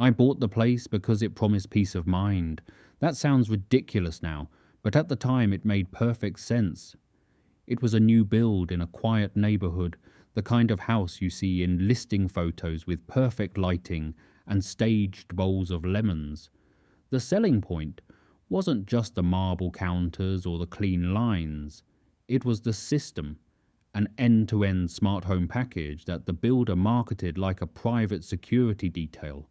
I bought the place because it promised peace of mind. That sounds ridiculous now, but at the time it made perfect sense. It was a new build in a quiet neighborhood, the kind of house you see in listing photos with perfect lighting and staged bowls of lemons. The selling point wasn't just the marble counters or the clean lines. It was the system, an end-to-end smart home package that the builder marketed like a private security detail.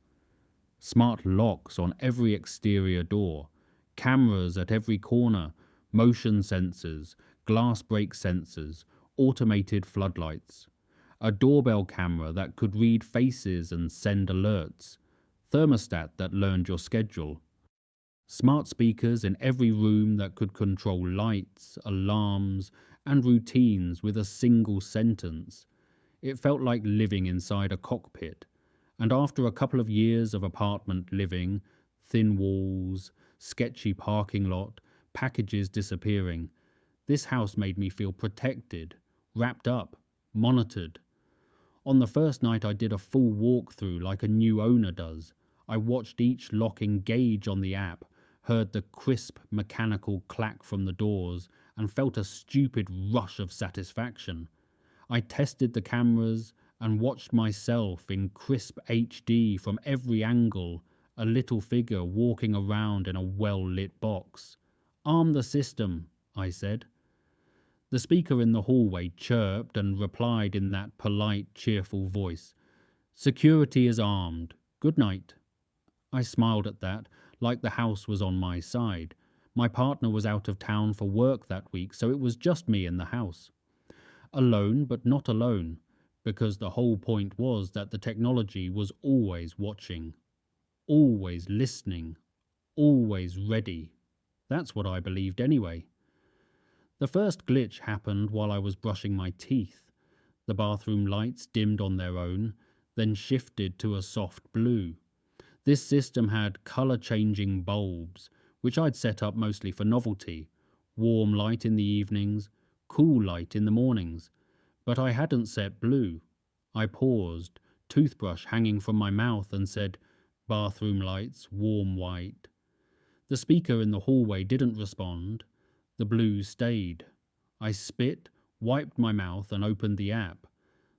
Smart locks on every exterior door, cameras at every corner, motion sensors, glass break sensors, automated floodlights, a doorbell camera that could read faces and send alerts, thermostat that learned your schedule, smart speakers in every room that could control lights, alarms, and routines with a single sentence. It felt like living inside a cockpit. And after a couple of years of apartment living, thin walls, sketchy parking lot, packages disappearing, this house made me feel protected, wrapped up, monitored. On the first night I did a full walkthrough like a new owner does. I watched each lock engage on the app, heard the crisp mechanical clack from the doors, and felt a stupid rush of satisfaction. I tested the cameras and watched myself in crisp HD from every angle, a little figure walking around in a well-lit box. "Arm the system," I said. The speaker in the hallway chirped and replied in that polite, cheerful voice. "Security is armed. Good night." I smiled at that, like the house was on my side. My partner was out of town for work that week, so it was just me in the house. Alone, but not alone, because the whole point was that the technology was always watching, always listening, always ready. That's what I believed anyway. The first glitch happened while I was brushing my teeth. The bathroom lights dimmed on their own, then shifted to a soft blue. This system had color-changing bulbs, which I'd set up mostly for novelty. Warm light in the evenings, cool light in the mornings. But I hadn't set blue. I paused, toothbrush hanging from my mouth, and said, "Bathroom lights, warm white." The speaker in the hallway didn't respond. The blue stayed. I spit, wiped my mouth, and opened the app.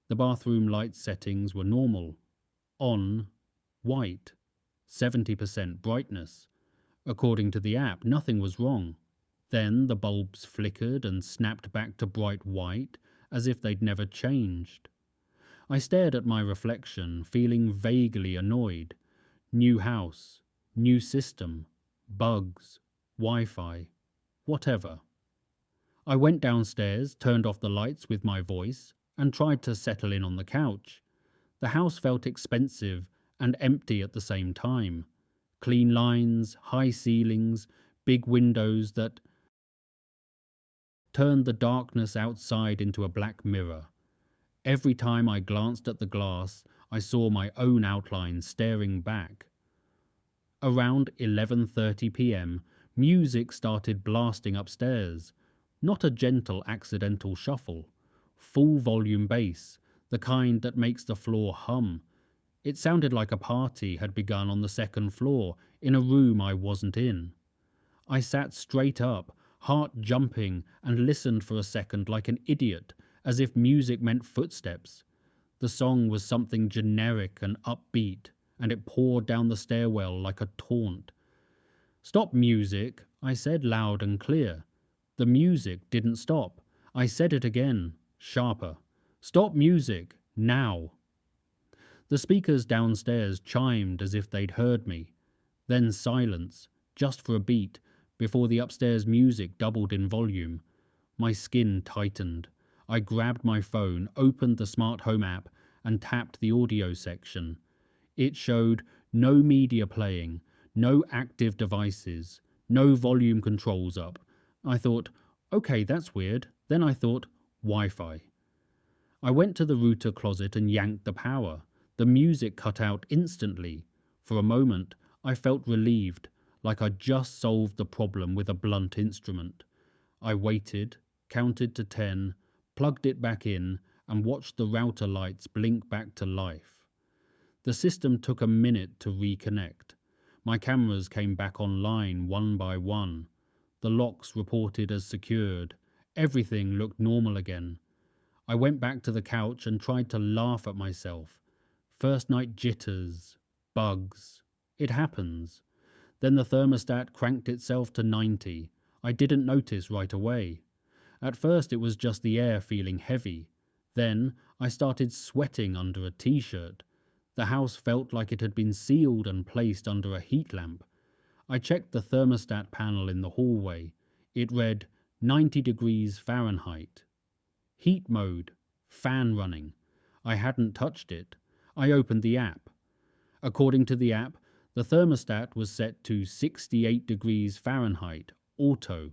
The bathroom light settings were normal. On, white, 70% brightness. According to the app, nothing was wrong. Then the bulbs flickered and snapped back to bright white, as if they'd never changed. I stared at my reflection, feeling vaguely annoyed. New house, new system, bugs, Wi-Fi, whatever. I went downstairs, turned off the lights with my voice, and tried to settle in on the couch. The house felt expensive and empty at the same time. Clean lines, high ceilings, big windows that turned the darkness outside into a black mirror. Every time I glanced at the glass, I saw my own outline staring back. Around 11:30 p.m, music started blasting upstairs. Not a gentle accidental shuffle. Full volume bass, the kind that makes the floor hum. It sounded like a party had begun on the second floor, in a room I wasn't in. I sat straight up, heart jumping, and listened for a second like an idiot, as if music meant footsteps. The song was something generic and upbeat, and it poured down the stairwell like a taunt. "Stop music," I said loud and clear. The music didn't stop. I said it again, sharper. "Stop music, now." The speakers downstairs chimed as if they'd heard me. Then silence, just for a beat, before the upstairs music doubled in volume. My skin tightened. I grabbed my phone, opened the Smart Home app, and tapped the audio section. It showed no media playing, no active devices, no volume controls up. I thought, okay, that's weird. Then I thought, Wi-Fi. I went to the router closet and yanked the power. The music cut out instantly. For a moment, I felt relieved, like I'd just solved the problem with a blunt instrument. I waited, counted to 10, plugged it back in, and watched the router lights blink back to life. The system took a minute to reconnect. My cameras came back online one by one. The locks reported as secured. Everything looked normal again. I went back to the couch and tried to laugh at myself. First night jitters, bugs. It happens. Then the thermostat cranked itself to 90. I didn't notice right away. At first it was just the air feeling heavy. Then I started sweating under a t-shirt. The house felt like it had been sealed and placed under a heat lamp. I checked the thermostat panel in the hallway. It read 90 degrees Fahrenheit. Heat mode. Fan running. I hadn't touched it. I opened the app. According to the app, the thermostat was set to 68 degrees Fahrenheit, auto.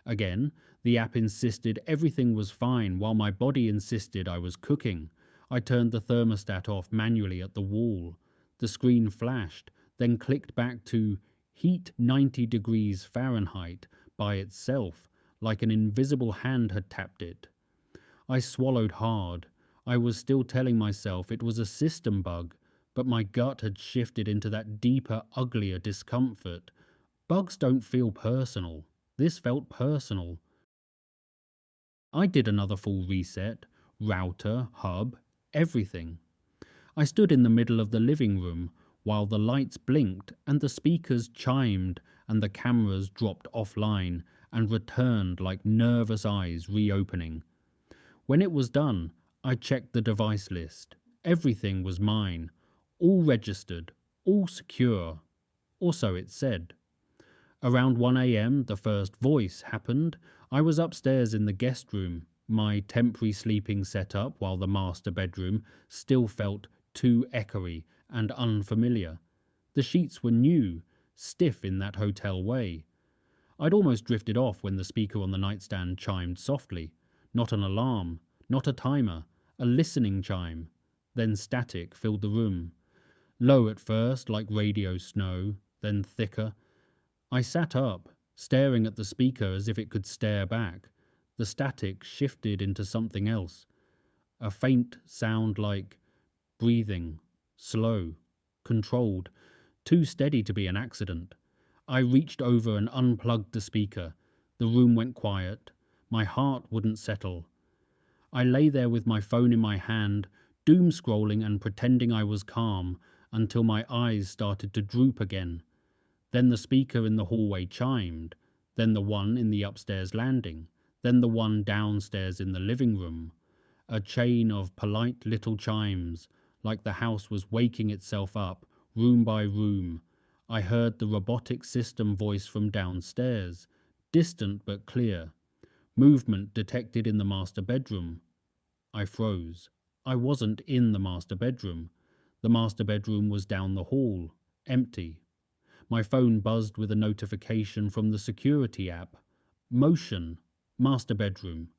Again, the app insisted everything was fine while my body insisted I was cooking. I turned the thermostat off manually at the wall. The screen flashed, then clicked back to heat 90 degrees Fahrenheit by itself, like an invisible hand had tapped it. I swallowed hard. I was still telling myself it was a system bug, but my gut had shifted into that deeper, uglier discomfort. Bugs don't feel personal. This felt personal. I did another full reset, router, hub, everything. I stood in the middle of the living room while the lights blinked and the speakers chimed and the cameras dropped offline and returned like nervous eyes reopening. When it was done, I checked the device list. Everything was mine, all registered, all secure, or so it said. Around 1 a.m. the first voice happened. I was upstairs in the guest room, my temporary sleeping setup while the master bedroom still felt too echoey and unfamiliar. The sheets were new, stiff in that hotel way. I'd almost drifted off when the speaker on the nightstand chimed softly. Not an alarm, not a timer, a listening chime. Then static filled the room. Low at first, like radio snow, then thicker. I sat up, staring at the speaker as if it could stare back. The static shifted into something else. A faint sound like breathing, slow, controlled, too steady to be an accident. I reached over and unplugged the speaker. The room went quiet. My heart wouldn't settle. I lay there with my phone in my hand, doom scrolling and pretending I was calm, until my eyes started to droop again. Then the speaker in the hallway chimed, then the one in the upstairs landing, then the one downstairs in the living room. A chain of polite little chimes, like the house was waking itself up, room by room. I heard the robotic system voice from downstairs, distant but clear. Movement detected in the master bedroom. I froze. I wasn't in the master bedroom. The master bedroom was down the hall, empty. My phone buzzed with a notification from the security app. Motion. Master bedroom.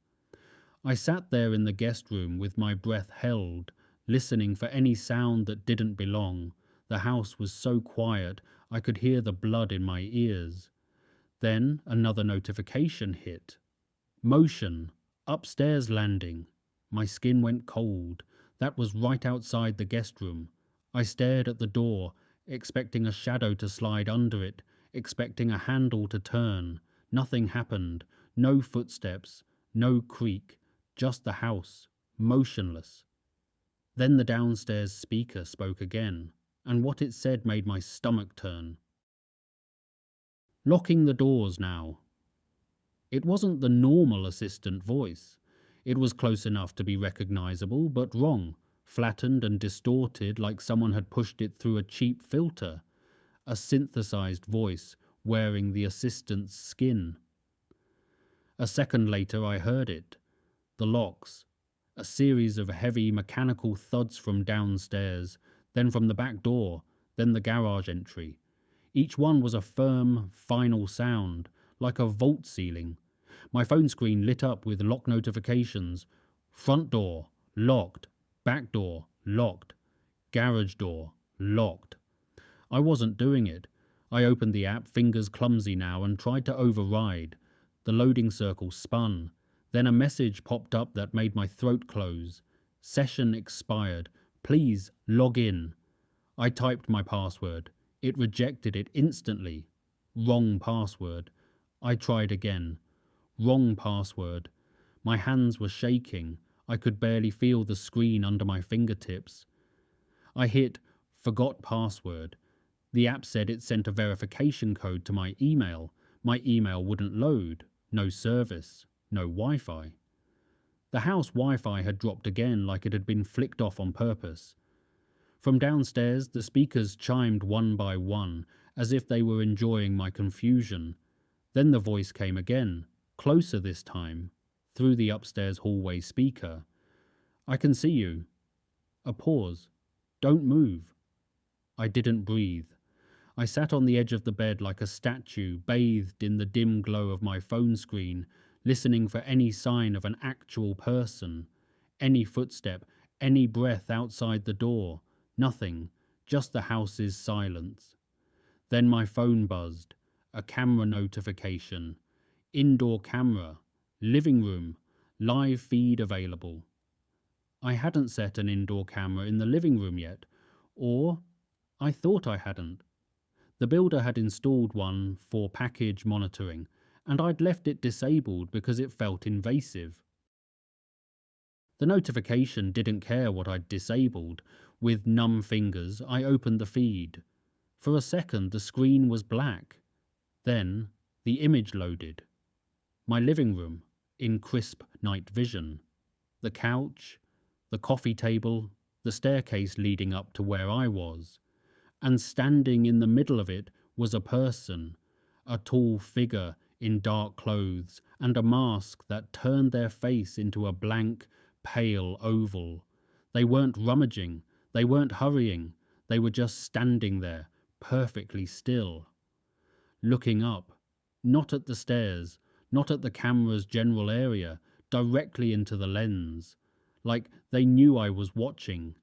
I sat there in the guest room with my breath held, listening for any sound that didn't belong. The house was so quiet I could hear the blood in my ears. Then another notification hit. Motion. Upstairs landing. My skin went cold. That was right outside the guest room. I stared at the door, expecting a shadow to slide under it, expecting a handle to turn. Nothing happened. No footsteps. No creak. Just the house. Motionless. Then the downstairs speaker spoke again, and what it said made my stomach turn. Locking the doors now. It wasn't the normal assistant voice. It was close enough to be recognizable, but wrong, flattened and distorted like someone had pushed it through a cheap filter. A synthesized voice wearing the assistant's skin. A second later I heard it. The locks. A series of heavy mechanical thuds from downstairs, then from the back door, then the garage entry. Each one was a firm, final sound, like a vault ceiling. My phone screen lit up with lock notifications. Front door, locked. Back door, locked. Garage door, locked. I wasn't doing it. I opened the app, fingers clumsy now, and tried to override. The loading circle spun. Then a message popped up that made my throat close. Session expired. Please log in. I typed my password. It rejected it instantly. Wrong password. I tried again. Wrong password. My hands were shaking. I could barely feel the screen under my fingertips. I hit forgot password. The app said it sent a verification code to my email. My email wouldn't load. No service. No Wi-Fi. The house Wi-Fi had dropped again, like it had been flicked off on purpose. From downstairs, the speakers chimed one by one, as if they were enjoying my confusion. Then the voice came again, closer this time, through the upstairs hallway speaker. "I can see you." A pause. "Don't move." I didn't breathe. I sat on the edge of the bed like a statue, bathed in the dim glow of my phone screen, listening for any sign of an actual person. Any footstep, any breath outside the door. Nothing, just the house's silence. Then my phone buzzed. A camera notification. Indoor camera. Living room. Live feed available. I hadn't set an indoor camera in the living room yet, or I thought I hadn't. The builder had installed one for package monitoring, and I'd left it disabled because it felt invasive. The notification didn't care what I'd disabled. With numb fingers, I opened the feed. For a second, the screen was black. Then, the image loaded. My living room, in crisp night vision. The couch, the coffee table, the staircase leading up to where I was. And standing in the middle of it was a person, a tall figure in dark clothes and a mask that turned their face into a blank, pale oval. They weren't rummaging, they weren't hurrying, they were just standing there, perfectly still. Looking up, not at the stairs, not at the camera's general area, directly into the lens, like they knew I was watching.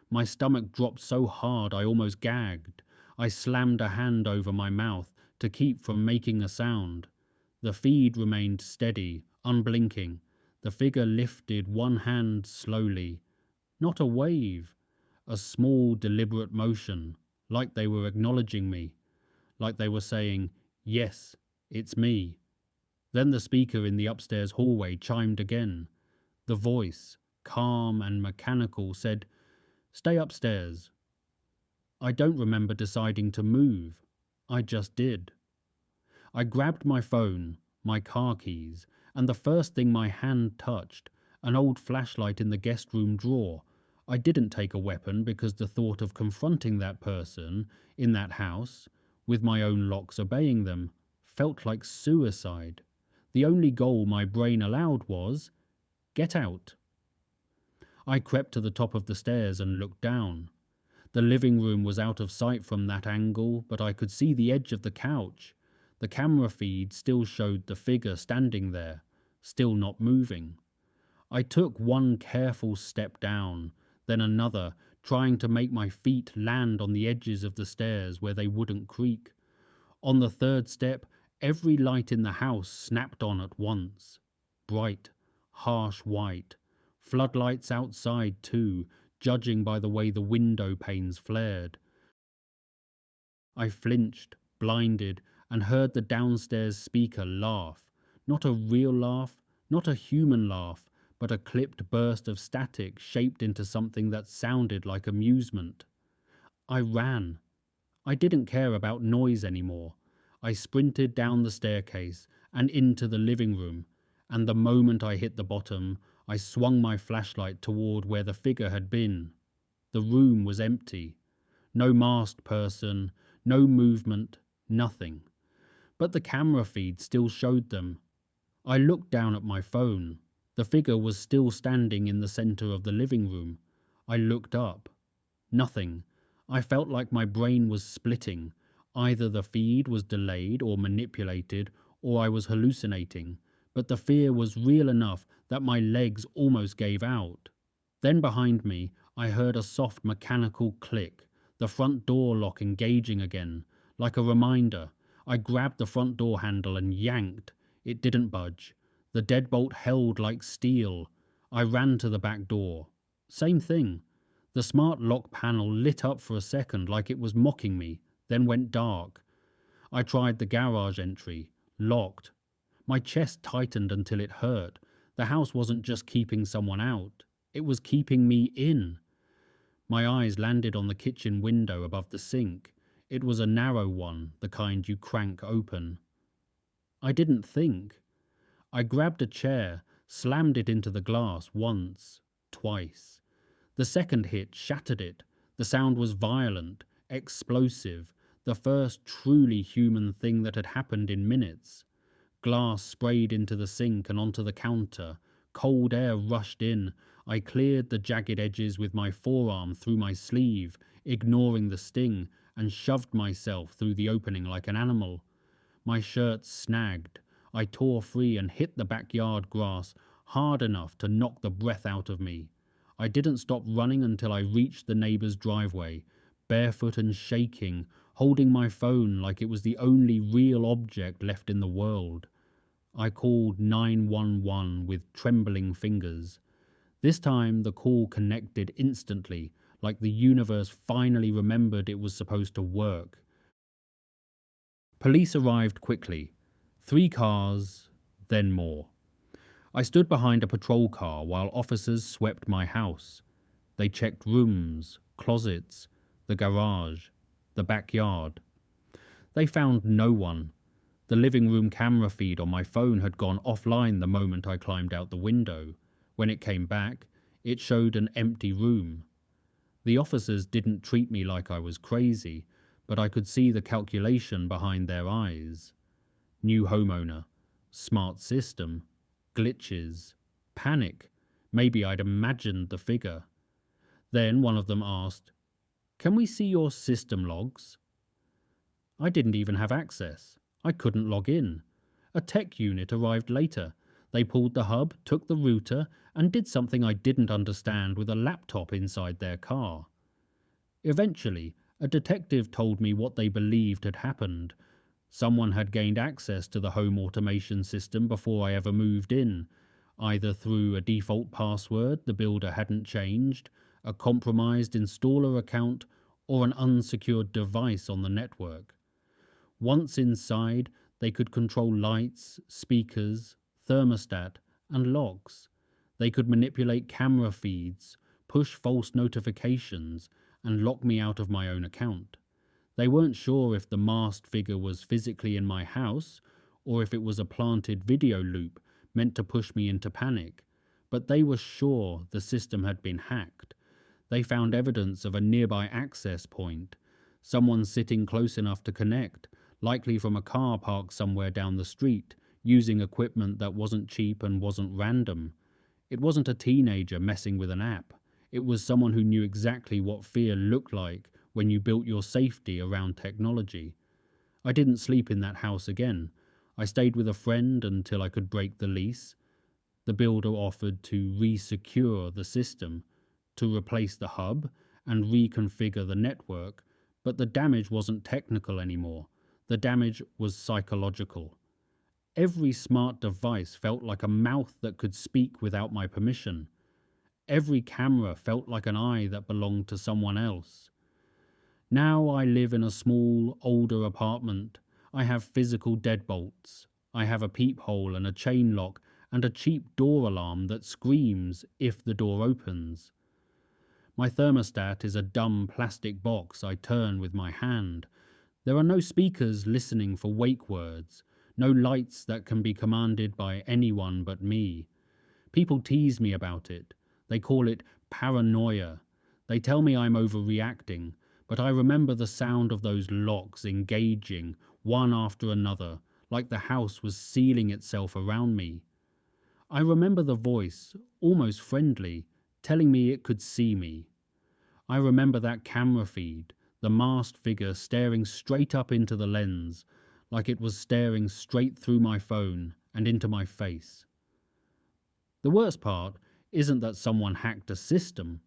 My stomach dropped so hard I almost gagged. I slammed a hand over my mouth to keep from making a sound. The feed remained steady, unblinking. The figure lifted one hand slowly. Not a wave, a small, deliberate motion, like they were acknowledging me, like they were saying, "Yes, it's me." Then the speaker in the upstairs hallway chimed again. The voice, calm and mechanical, said, "Stay upstairs." I don't remember deciding to move. I just did. I grabbed my phone, my car keys, and the first thing my hand touched, an old flashlight in the guest room drawer. I didn't take a weapon because the thought of confronting that person in that house, with my own locks obeying them, felt like suicide. The only goal my brain allowed was, get out. I crept to the top of the stairs and looked down. The living room was out of sight from that angle, but I could see the edge of the couch. The camera feed still showed the figure standing there, still not moving. I took one careful step down, then another, trying to make my feet land on the edges of the stairs where they wouldn't creak. On the third step, every light in the house snapped on at once. Bright, harsh white. Floodlights outside too, judging by the way the window panes flared. I flinched, blinded, and heard the downstairs speaker laugh. Not a real laugh, not a human laugh, but a clipped burst of static shaped into something that sounded like amusement. I ran. I didn't care about noise anymore. I sprinted down the staircase and into the living room, and the moment I hit the bottom, I swung my flashlight toward where the figure had been. The room was empty. No masked person, no movement, nothing. But the camera feed still showed them. I looked down at my phone. The figure was still standing in the center of the living room. I looked up. Nothing. I felt like my brain was splitting. Either the feed was delayed or manipulated, or I was hallucinating. But the fear was real enough that my legs almost gave out. Then behind me, I heard a soft mechanical click, the front door lock engaging again. Like a reminder, I grabbed the front door handle and yanked. It didn't budge. The deadbolt held like steel. I ran to the back door. Same thing. The smart lock panel lit up for a second like it was mocking me, then went dark. I tried the garage entry. Locked. My chest tightened until it hurt. The house wasn't just keeping someone out, it was keeping me in. My eyes landed on the kitchen window above the sink. It was a narrow one, the kind you crank open. I didn't think. I grabbed a chair, slammed it into the glass once, twice. The second hit shattered it. The sound was violent, explosive, the first truly human thing that had happened in minutes. Glass sprayed into the sink and onto the counter. Cold air rushed in. I cleared the jagged edges with my forearm through my sleeve, ignoring the sting, and shoved myself through the opening like an animal. My shirt snagged. I tore free and hit the backyard grass hard enough to knock the breath out of me. I didn't stop running until I reached the neighbor's driveway, barefoot and shaking, holding my phone like it was the only real object left in the world. I called 911 with trembling fingers. This time the call connected instantly, like the universe finally remembered it was supposed to work. Police arrived quickly. 3 cars, then more. I stood behind a patrol car while officers swept my house. They checked rooms, closets, the garage, the backyard. They found no one. The living room camera feed on my phone had gone offline the moment I climbed out the window. When it came back, it showed an empty room. The officers didn't treat me like I was crazy, but I could see the calculation behind their eyes. New homeowner, smart system, glitches, panic. Maybe I'd imagined the figure. Then one of them asked, "Can we see your system logs?" I didn't even have access. I couldn't log in. A tech unit arrived later. They pulled the hub, took the router, and did something I didn't understand with a laptop inside their car. Eventually, a detective told me what they believed had happened. Someone had gained access to the home automation system before I ever moved in, either through a default password the builder hadn't changed, a compromised installer account, or an unsecured device on the network. Once inside, they could control lights, speakers, thermostat, and locks. They could manipulate camera feeds, push false notifications, and lock me out of my own account. They weren't sure if the masked figure was physically in my house or if it was a planted video loop meant to push me into panic, but they were sure the system had been hacked. They found evidence of a nearby access point, someone sitting close enough to connect, likely from a car parked somewhere down the street, using equipment that wasn't cheap and wasn't random. It wasn't a teenager messing with an app. It was someone who knew exactly what fear looked like when you built your safety around technology. I didn't sleep in that house again. I stayed with a friend until I could break the lease. The builder offered to re-secure the system, to replace the hub and reconfigure the network, but the damage wasn't technical anymore. The damage was psychological. Every smart device felt like a mouth that could speak without my permission. Every camera felt like an eye that belonged to someone else. Now I live in a small, older apartment. I have physical deadbolts. I have a peephole and a chain lock and a cheap door alarm that screams if the door opens. My thermostat is a dumb plastic box I turn with my hand. There are no speakers listening for wake words, no lights that can be commanded by anyone but me. People tease me about it. They call it paranoia. They tell me I'm overreacting, but I remember the sound of those locks engaging, one after another, like the house was sealing itself around me. I remember the voice, almost friendly, telling me it could see me. I remember that camera feed, the masked figure staring straight up into the lens, like it was staring straight through my phone and into my face. The worst part isn't that someone hacked a system.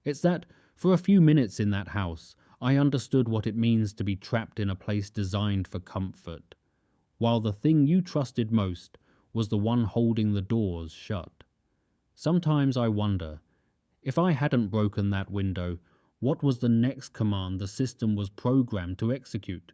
It's that, for a few minutes in that house, I understood what it means to be trapped in a place designed for comfort, while the thing you trusted most was the one holding the doors shut. Sometimes I wonder, If I hadn't broken that window, what was the next command the system was programmed to execute?